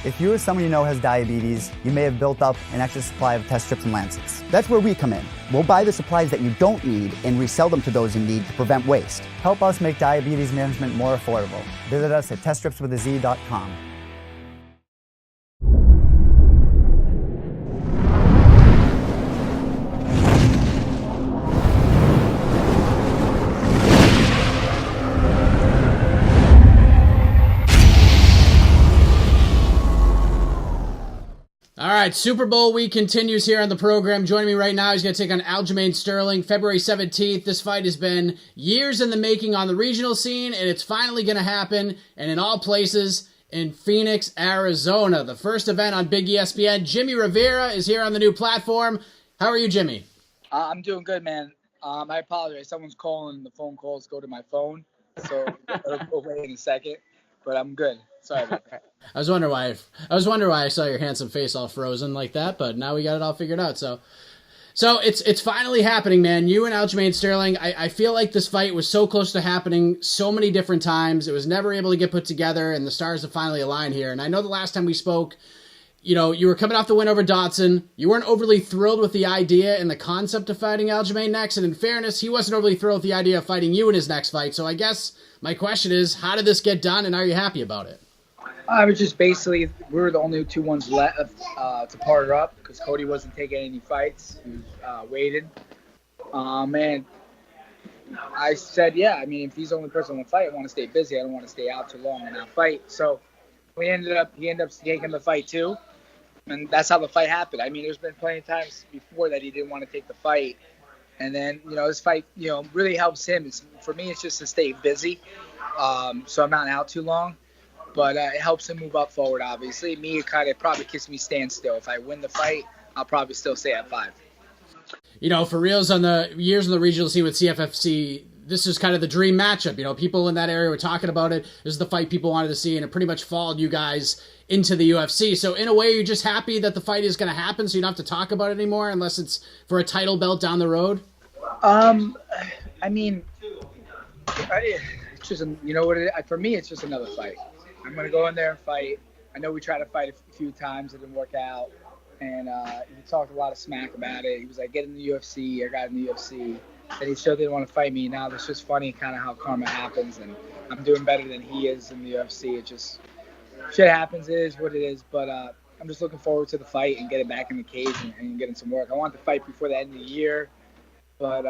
If you or someone you know has diabetes, you may have built up an extra supply of test strips and lancets. That's where we come in. We'll buy the supplies that you don't need and resell them to those in need to prevent waste. Help us make diabetes management more affordable. Visit us at teststripswithaz.com. All right, Super Bowl week continues here on the program. Joining me right now, he's going to take on Aljamain Sterling, February 17th. This fight has been years in the making on the regional scene, and it's finally going to happen, and in all places, in Phoenix, Arizona. The first event on Big ESPN. Jimmie Rivera is here on the new platform. How are you, Jimmie? I'm doing good, man. I apologize. Someone's calling. The phone calls go to my phone, so it'll go away in a second, but I'm good. Sorry about that. I was wondering why I saw your handsome face all frozen like that, but now we got it all figured out. So it's finally happening, man. You and Aljamain Sterling. I feel like this fight was so close to happening so many different times. It was never able to get put together, and the stars have finally aligned here. And I know the last time we spoke, you know, you were coming off the win over Dotson. You weren't overly thrilled with the idea and the concept of fighting Aljamain next. And in fairness, he wasn't overly thrilled with the idea of fighting you in his next fight. So I guess my question is, how did this get done, and are you happy about it? I was just basically, we were the only two ones left to partner up because Cody wasn't taking any fights. He was waiting. And I said, yeah, I mean, if he's the only person in the fight, I want to stay busy. I don't want to stay out too long and not fight. So he ended up taking the fight too. And that's how the fight happened. I mean, there's been plenty of times before that he didn't want to take the fight. And then, you know, this fight, you know, really helps him. For me, it's just to stay busy. So I'm not out too long. But it helps him move up forward, obviously. Me, it kind of probably keeps me stand still. If I win the fight, I'll probably still stay at 5. You know, for reals on the years on the regional scene with CFFC, this is kind of the dream matchup. You know, people in that area were talking about it. This is the fight people wanted to see, and it pretty much followed you guys into the UFC. So in a way, you're just happy that the fight is going to happen, so you don't have to talk about it anymore unless it's for a title belt down the road? I mean, it's just, you know what it is? For me, it's just another fight. I'm going to go in there and fight. I know we tried to fight a few times. It didn't work out. And he talked a lot of smack about it. He was like, get in the UFC. I got in the UFC. And he still didn't want to fight me. Now, it's just funny kind of how karma happens. And I'm doing better than he is in the UFC. It just, shit happens. It is what it is. But I'm just looking forward to the fight and getting back in the cage and getting some work. I want to fight before the end of the year. But,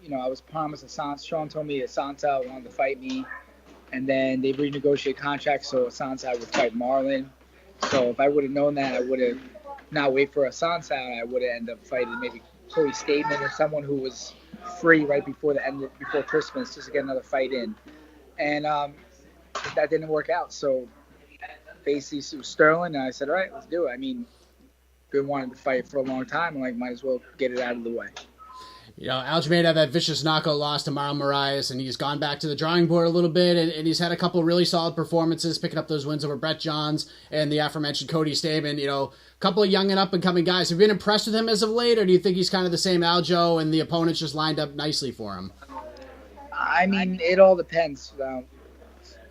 you know, I was promised Sean told me Assuncao wanted to fight me. And then they renegotiated contracts, so Assuncao would fight Marlon. So if I would have known that, I would have not wait for Assuncao, and I would have ended up fighting maybe Cody Garbrandt or someone who was free right before before Christmas, just to get another fight in. And that didn't work out. So basically, it was Sterling, and I said, all right, let's do it. I mean, been wanting to fight for a long time, and like might as well get it out of the way. You know, Aljamain had that vicious knockout loss to Marlon Moraes, and he's gone back to the drawing board a little bit, and he's had a couple really solid performances, picking up those wins over Brett Johns and the aforementioned Cody Garbrandt. You know, a couple of young and up-and-coming guys. Have you been impressed with him as of late, or do you think he's kind of the same Aljo and the opponents just lined up nicely for him? I mean, it all depends.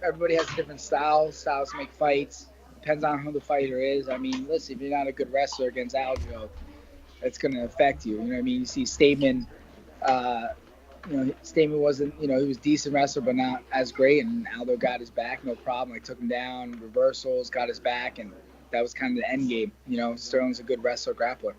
Everybody has different styles to make fights. Depends on who the fighter is. I mean, listen, if you're not a good wrestler against Aljo, it's going to affect you. You know what I mean? You see Statement, Statement wasn't, he was a decent wrestler, but not as great. And Aldo got his back, no problem. Like, took him down, reversals, got his back, and that was kind of the end game. You know, Sterling's a good wrestler, grappler.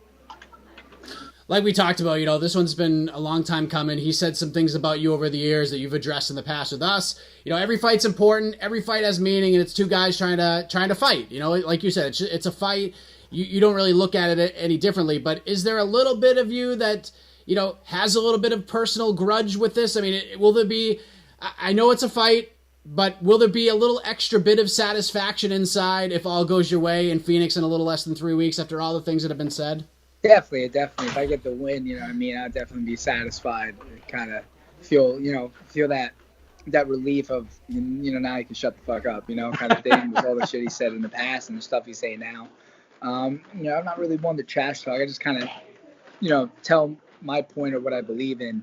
Like we talked about, this one's been a long time coming. He said some things about you over the years that you've addressed in the past with us. Every fight's important. Every fight has meaning, and it's two guys trying to fight. Like you said, it's a fight. You don't really look at it any differently. But is there a little bit of you that has a little bit of personal grudge with this? I mean, will there be? I know it's a fight, but will there be a little extra bit of satisfaction inside if all goes your way in Phoenix in a little less than 3 weeks after all the things that have been said? Definitely. If I get the win, I'd definitely be satisfied. Kind of feel that relief of, now you can shut the fuck up, kind of thing with all the shit he said in the past and the stuff he's saying now. I'm not really one to trash talk. I just kind of, tell my point of what I believe in.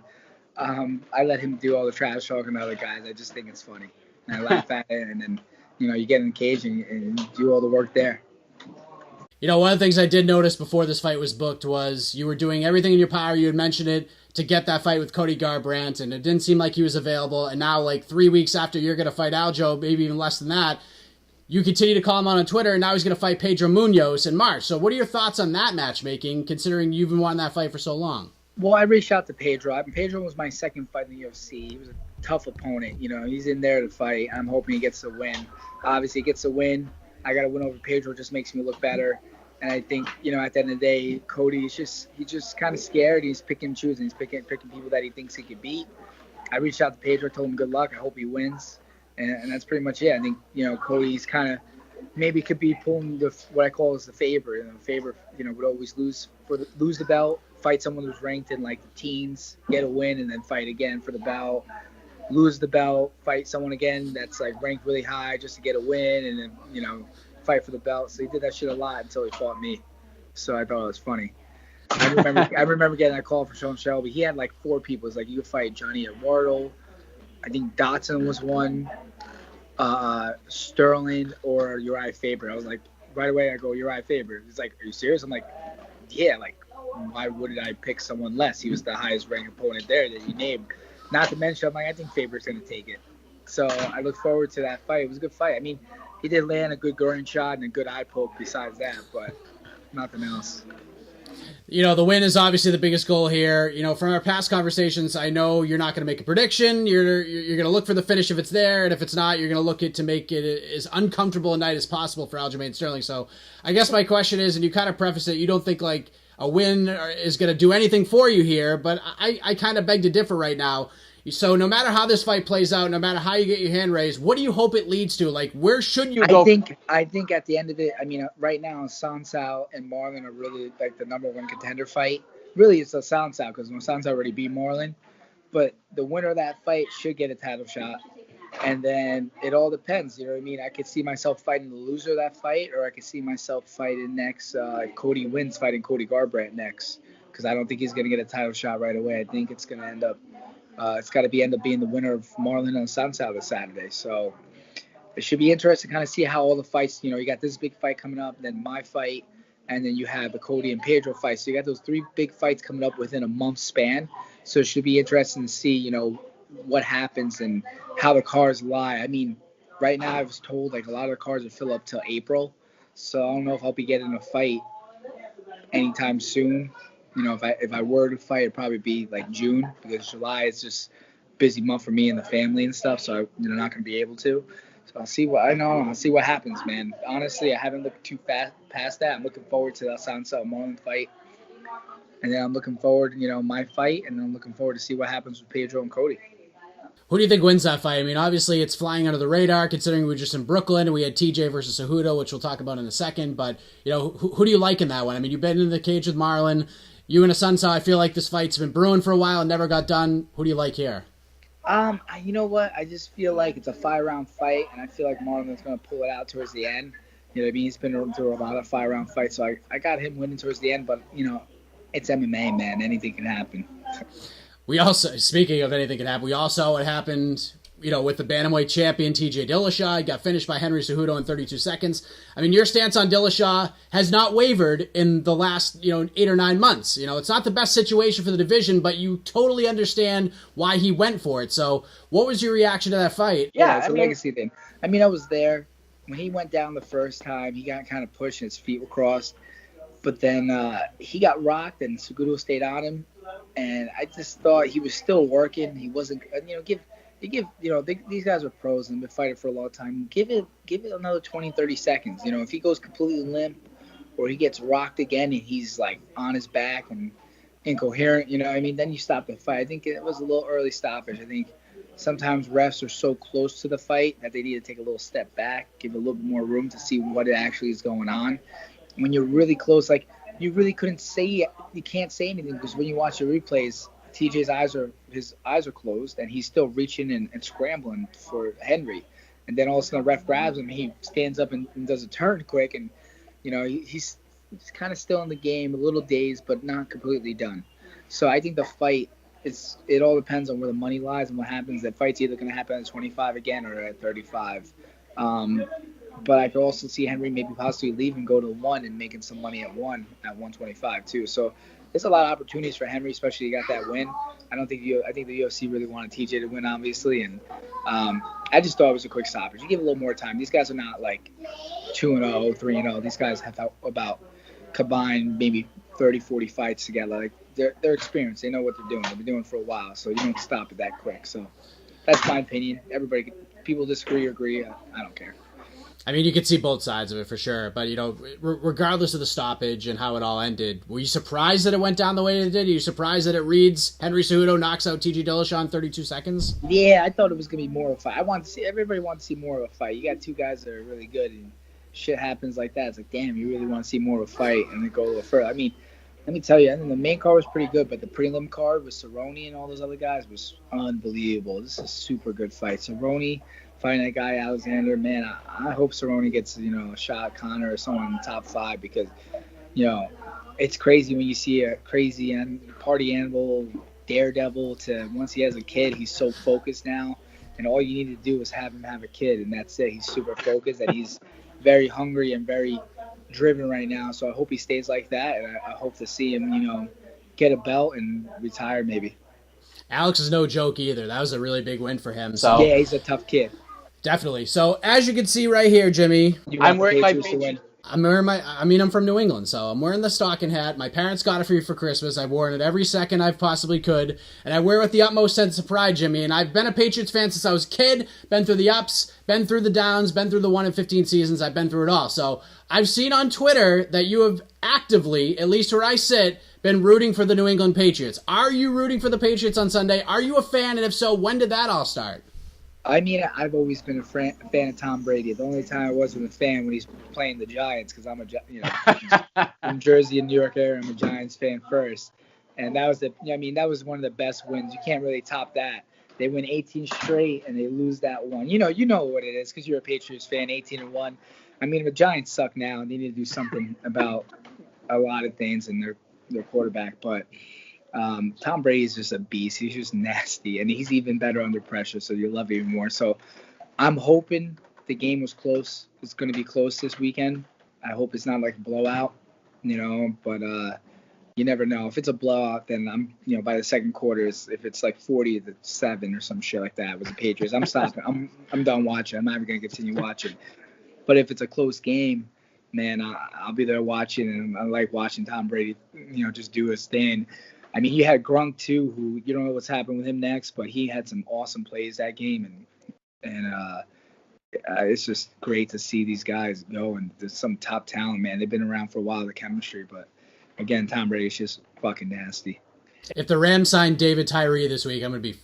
I let him do all the trash talking to other guys. I just think it's funny. And I laugh at it, and then, you get in the cage and do all the work there. You know, one of the things I did notice before this fight was booked was you were doing everything in your power. You had mentioned it to get that fight with Cody Garbrandt, and it didn't seem like he was available. And now, like 3 weeks after you're going to fight Aljo, maybe even less than that, you continue to call him out on Twitter, and now he's going to fight Pedro Munhoz in March. So what are your thoughts on that matchmaking, considering you've been wanting that fight for so long? Well, I reached out to Pedro. Pedro was my second fight in the UFC. He was a tough opponent. You know, he's in there to fight. I'm hoping he gets a win. Obviously, he gets a win. I got to win over Pedro. Just makes me look better. And I think, you know, at the end of the day, Cody is just kind of scared. He's picking and choosing. He's picking people that he thinks he could beat. I reached out to Pedro, told him good luck. I hope he wins. And that's pretty much it. I think, you know, Cody's kind of maybe could be pulling what I call as the favor. And the favor, you know, would always lose the belt, fight someone who's ranked in like the teens, get a win, and then fight again for the belt. Lose the belt, fight someone again that's like ranked really high just to get a win, and then, you know, fight for the belt. So he did that shit a lot until he fought me. So I thought it was funny. I remember getting that call for Sean Shelby. He had like 4 people. It's like you could fight Johnny Eduardo. I think Dotson was one. Sterling or Uriah Faber. I was like, right away I go Uriah Faber. He's like, are you serious? I'm like, yeah. Like, why would I pick someone less? He was the highest ranked opponent there that you named. Not to mention, I'm like, I think Faber's gonna take it. So I look forward to that fight. It was a good fight. I mean, he did land a good groin shot and a good eye poke besides that, but nothing else. You know, the win is obviously the biggest goal here. You know, from our past conversations, I know you're not going to make a prediction. You're going to look for the finish if it's there, and if it's not, you're going to look to make it as uncomfortable a night as possible for Aljamain Sterling. So I guess my question is, and you kind of preface it, you don't think like a win is going to do anything for you here, but I kind of beg to differ right now. So no matter how this fight plays out, no matter how you get your hand raised, what do you hope it leads to? Like, where should you go? I think at the end of it, I mean, right now, Assuncao and Marlon are really like the number one contender fight. Really, it's Assuncao because Assuncao already beat Marlon. But the winner of that fight should get a title shot. And then it all depends. You know what I mean? I could see myself fighting the loser of that fight, or I could see myself fighting next. Cody wins fighting Cody Garbrandt next, because I don't think he's going to get a title shot right away. I think it's going to end up. It's got to end up being the winner of Marlon and Assuncao this Saturday. So it should be interesting to kind of see how all the fights, you know, you got this big fight coming up, then my fight, and then you have the Cody and Pedro fight. So you got those 3 big fights coming up within a month span. So it should be interesting to see, you know, what happens and how the cars lie. I mean, right now I was told like a lot of the cars will fill up till April. So I don't know if I'll be getting a fight anytime soon. You know, if I were to fight, it'd probably be like June, because July is just a busy month for me and the family and stuff. So I'm not going to be able to. So I'll see what happens, man. Honestly, I haven't looked too past that. I'm looking forward to the Assuncao Marlon fight. And then I'm looking forward, you know, my fight. And then I'm looking forward to see what happens with Pedro and Cody. Who do you think wins that fight? I mean, obviously it's flying under the radar considering we were just in Brooklyn and we had TJ versus Cejudo, which we'll talk about in a second. But, you know, who do you like in that one? I mean, you've been in the cage with Marlon. You and Assuncao, I feel like this fight's been brewing for a while and never got done. Who do you like here? You know what? I just feel like it's a 5-round fight, and I feel like Marlon's going to pull it out towards the end. You know what I mean? He's been through a lot of 5-round fights, so I got him winning towards the end. But, you know, it's MMA, man. Anything can happen. We also, speaking of anything can happen, we all saw what happened, you know, with the bantamweight champion TJ Dillashaw. He got finished by Henry Cejudo in 32 seconds. I mean, your stance on Dillashaw has not wavered in the last, 8 or 9 months. You know, it's not the best situation for the division, but you totally understand why he went for it. So what was your reaction to that fight? Yeah, it's a legacy thing. I mean, I was there. When he went down the first time, he got kind of pushed and his feet were crossed. But then he got rocked and Cejudo stayed on him. And I just thought he was still working. He wasn't, these guys are pros and been fighting for a long time. Give it another 20, 30 seconds. You know, if he goes completely limp or he gets rocked again and he's like on his back and incoherent, you know what I mean, then you stop the fight. I think it was a little early stoppage. I think sometimes refs are so close to the fight that they need to take a little step back, give a little bit more room to see what actually is going on. When you're really close, like you really couldn't say, you can't say anything because when you watch the replays, TJ's eyes are closed and he's still reaching and scrambling for Henry. And then all of a sudden the ref grabs him, he stands up and does a turn quick, and you know, he's kind of still in the game, a little dazed, but not completely done. So I think the fight, it all depends on where the money lies and what happens. That fight's either going to happen at 25 again or at 35. But I could also see Henry maybe possibly leave and go to 1 and making some money at 125 too. So there's a lot of opportunities for Henry, especially he got that win. I think the UFC really wanted TJ to win, obviously, and I just thought it was a quick stoppage. You give a little more time. These guys are not like 2-0, 3-0. These guys have about combined maybe 30, 40 fights together. Like they're experienced. They know what they're doing. They've been doing it for a while, so you don't stop it that quick. So that's my opinion. People disagree or agree. I don't care. I mean, you could see both sides of it for sure, but regardless of the stoppage and how it all ended, were you surprised that it went down the way it did? Are you surprised that it reads Henry Cejudo knocks out TJ Dillashaw in 32 seconds? Yeah, I thought it was gonna be more of a fight. Everybody wants to see more of a fight. You got two guys that are really good, and shit happens like that. It's like, damn, you really want to see more of a fight and then go a little further. I mean, let me tell you, I think the main card was pretty good, but the prelim card with Cerrone and all those other guys was unbelievable. This is a super good fight. Cerrone fighting that guy Alexander, man, I hope Cerrone gets a shot at Conor or someone in the top 5 because it's crazy when you see a crazy and party animal daredevil to once he has a kid, he's so focused now, and all you need to do is have him have a kid, and that's it. He's super focused, and he's very hungry and very driven right now. So I hope he stays like that, and I hope to see him, get a belt and retire maybe. Alex is no joke either. That was a really big win for him. So yeah, he's a tough kid. Definitely. So as you can see right here, Jimmy, I'm wearing my Patriots. I'm from New England, so I'm wearing the stocking hat. My parents got it for me for Christmas. I've worn it every second I possibly could, and I wear it with the utmost sense of pride, Jimmy. And I've been a Patriots fan since I was a kid, been through the ups, been through the downs, been through the 1 in 15 seasons. I've been through it all. So I've seen on Twitter that you have actively, at least where I sit, been rooting for the New England Patriots. Are you rooting for the Patriots on Sunday? Are you a fan? And if so, when did that all start? I mean, I've always been a fan of Tom Brady. The only time I wasn't a fan when he's playing the Giants, because I'm from Jersey and New York area. I'm a Giants fan first, and that was one of the best wins. You can't really top that. They win 18 straight and they lose that one. You know what it is because you're a Patriots fan. 18-1. I mean, the Giants suck now, and they need to do something about a lot of things and their quarterback, but. Tom Brady is just a beast. He's just nasty, and he's even better under pressure, so you love him even more. So I'm hoping the game was close. It's going to be close this weekend. I hope it's not like a blowout, but you never know. If it's a blowout, then I'm, by the second quarter, if it's like 40-7 or some shit like that with the Patriots, I'm stopping. I'm done watching. I'm not even going to continue watching. But if it's a close game, man, I'll be there watching, and I like watching Tom Brady, just do his thing. I mean, he had Gronk too, who you don't know what's happening with him next, but he had some awesome plays that game, and it's just great to see these guys go. And there's some top talent, man. They've been around for a while, the chemistry, but again, Tom Brady's just fucking nasty. If the Rams sign David Tyree this week, I'm gonna be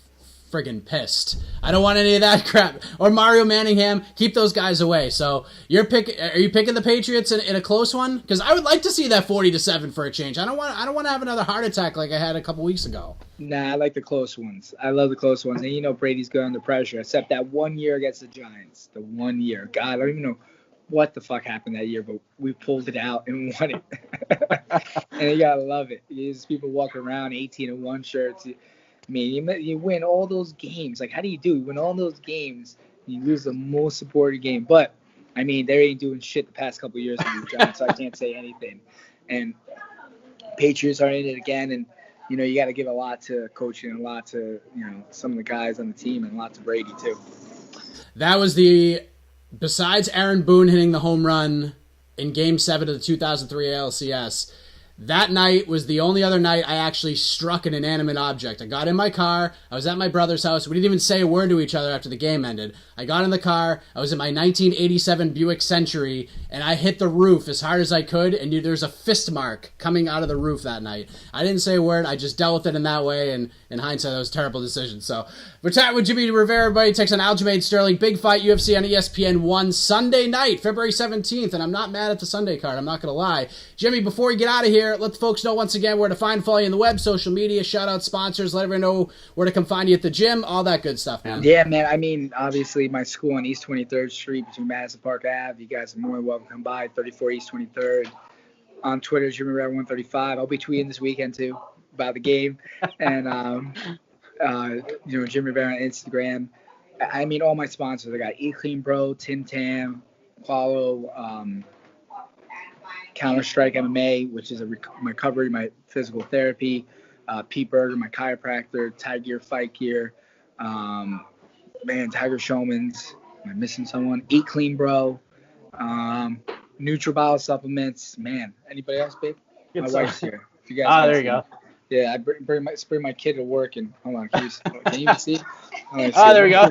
friggin' pissed. I don't want any of that crap. Or Mario Manningham. Keep those guys away. So are you picking the Patriots in a close one? Because I would like to see that 40-7 for a change. I don't want to have another heart attack like I had a couple weeks ago. Nah, I like the close ones. I love the close ones. And Brady's good under pressure, except that 1 year against the Giants. The 1 year. God, I don't even know what the fuck happened that year, but we pulled it out and won it. And you gotta love it. There's people walking around 18-1 shirts. I mean, you win all those games. Like, how do you do? You win all those games, you lose the most supported game. But, I mean, they ain't doing shit the past couple of years with the Giants, so I can't say anything. And Patriots are in it again, and, you got to give a lot to coaching and a lot to, some of the guys on the team and a lot to Brady, too. That was besides Aaron Boone hitting the home run in Game 7 of the 2003 ALCS, that night was the only other night I actually struck an inanimate object. I got in my car. I was at my brother's house. We didn't even say a word to each other after the game ended. I got in the car. I was in my 1987 Buick Century, and I hit the roof as hard as I could, and there's a fist mark coming out of the roof that night. I didn't say a word. I just dealt with it in that way, and in hindsight, that was a terrible decision. So we're chatting with Jimmie Rivera. Everybody takes on Aljamain Sterling. Big fight, UFC on ESPN 1 Sunday night, February 17th, and I'm not mad at the Sunday card. I'm not going to lie. Jimmy, before we get out of here, let the folks know once again where to find, follow you on the web, social media, shout out sponsors, let everyone know where to come find you at the gym, all that good stuff, man. Yeah, man. I mean, obviously, my school on East 23rd Street between Madison Park Ave. You guys are more than welcome to come by, 34 East 23rd. On Twitter, Jimmie Rivera 135. I'll be tweeting this weekend, too, about the game. And, Jimmie Rivera on Instagram. I mean, all my sponsors. I got Eat Clean Bro, Tim Tam, follow Counter-Strike MMA, which is my recovery, my physical therapy. Pete Berger, my chiropractor. Tiger Fight Gear. Tiger Showman's. Am I missing someone? Eat Clean Bro. NutriBio supplements. Man, anybody else, babe? Good My stuff. wife's here. If you guys There you go. Yeah, I bring my kid to work, and hold on, can you even see? There we go.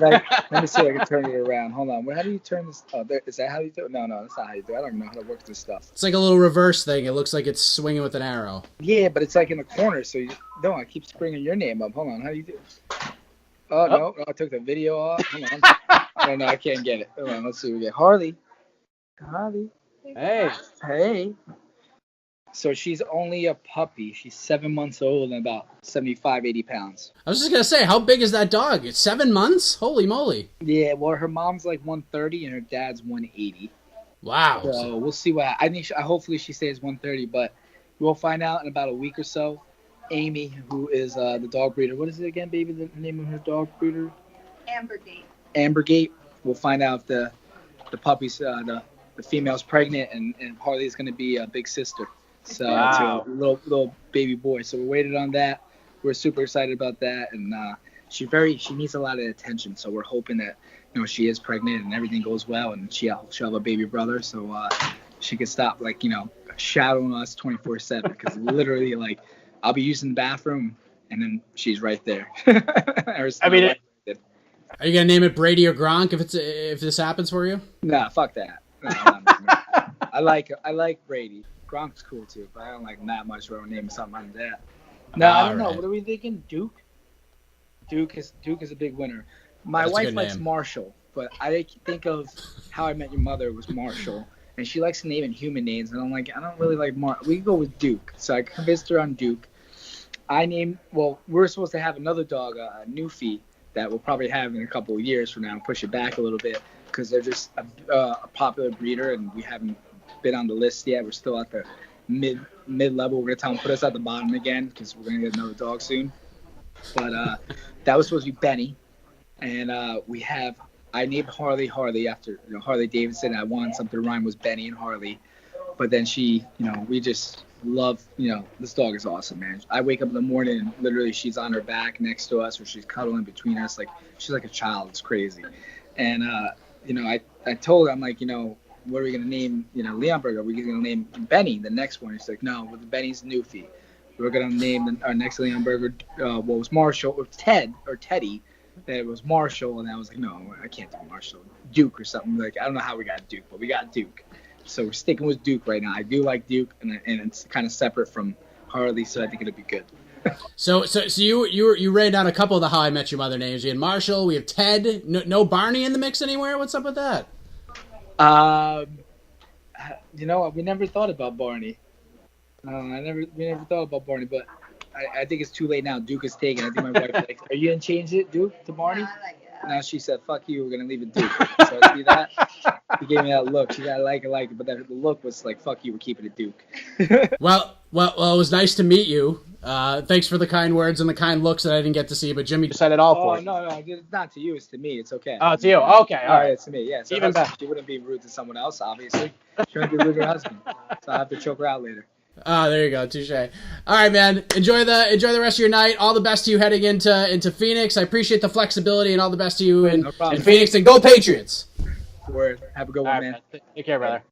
Let me see if I can turn it around. Hold on. How do you turn this? Oh, is that how you do it? No, that's not how you do it. I don't know how to work this stuff. It's like a little reverse thing. It looks like it's swinging with an arrow. Yeah, but it's like in the corner, so I keep bringing your name up. Hold on, how do you do it? Oh, no, I took the video off. Hold on. Oh, no, I can't get it. Hold on, let's see what we get. Harley. Hey. So she's only a puppy. She's 7 months old and about 75, 80 pounds. I was just going to say, how big is that dog? It's 7 months? Holy moly. Yeah, well, her mom's like 130 and her dad's 180. Wow. So we'll see what I think. Hopefully she stays 130, but we'll find out in about a week or so. Amy, who is the dog breeder. What is it again, baby? The name of her dog breeder? Ambergate. We'll find out if the puppy's, the female's pregnant and Harley's going to be a big sister. So it's a little baby boy. So we're waiting on that. We're super excited about that, and she needs a lot of attention. So we're hoping that she is pregnant and everything goes well, and she'll have a baby brother. So she can stop shadowing us 24/7. Because literally, I'll be using the bathroom, and then she's right there. Are you gonna name it Brady or Gronk if this happens for you? Nah, fuck that. No. I like Brady. Gronk's cool too, but I don't like him that much where I'm naming something like that. No, I don't know. What are we thinking? Duke? Duke is a big winner. My wife likes Marshall, but I think of How I Met Your Mother was Marshall, and she likes naming human names, and I'm like, I don't really like we can go with Duke. So I convinced her on Duke. We're supposed to have another dog, a Newfie, that we'll probably have in a couple of years from now, push it back a little bit, because they're just a popular breeder, and we haven't been on the list yet. We're still at the mid-level. We're going to tell them put us at the bottom again, because we're going to get another dog soon. But that was supposed to be Benny. And I named Harley after Harley Davidson. I wanted something to rhyme with Benny and Harley. But then we just love, this dog is awesome, man. I wake up in the morning and literally she's on her back next to us, or she's cuddling between us. She's like a child. It's crazy. And, I told her, I'm like, what are we going to name, Leonberg? Are we going to name Benny, the next one? He's like, no, Benny's Newfie. We're going to name our next Leonberger, what was Marshall, or Teddy. That it was Marshall, and I was like, no, I can't do Marshall. Duke or something. I don't know how we got Duke, but we got Duke. So we're sticking with Duke right now. I do like Duke, and it's kind of separate from Harley, so I think it'll be good. So you ran down a couple of the How I Met Your Mother names. We had Marshall, we have Ted. No Barney in the mix anywhere? What's up with that? We never thought about Barney. We never thought about Barney, but I think it's too late now. Duke is taken. I think my wife like, are you gonna change it, Duke, to Barney? Now she said, "Fuck you, we're gonna leave it Duke." So see that? She gave me that look. She got like it, but the look was like, "Fuck you, we're keeping it Duke." Well, it was nice to meet you. Thanks for the kind words and the kind looks that I didn't get to see, but Jimmie said it all for you. No, it's not to you. It's to me. It's okay. Oh, it's you. Okay, all right. It's to me. Yeah. So even better. She wouldn't be rude to someone else, obviously. She wouldn't be rude to her husband. So I have to choke her out later. There you go, touche. All right, man. Enjoy the rest of your night. All the best to you heading into Phoenix. I appreciate the flexibility, and all the best to you in Phoenix. And go Patriots! Word. Have a good one, man. Take care, brother.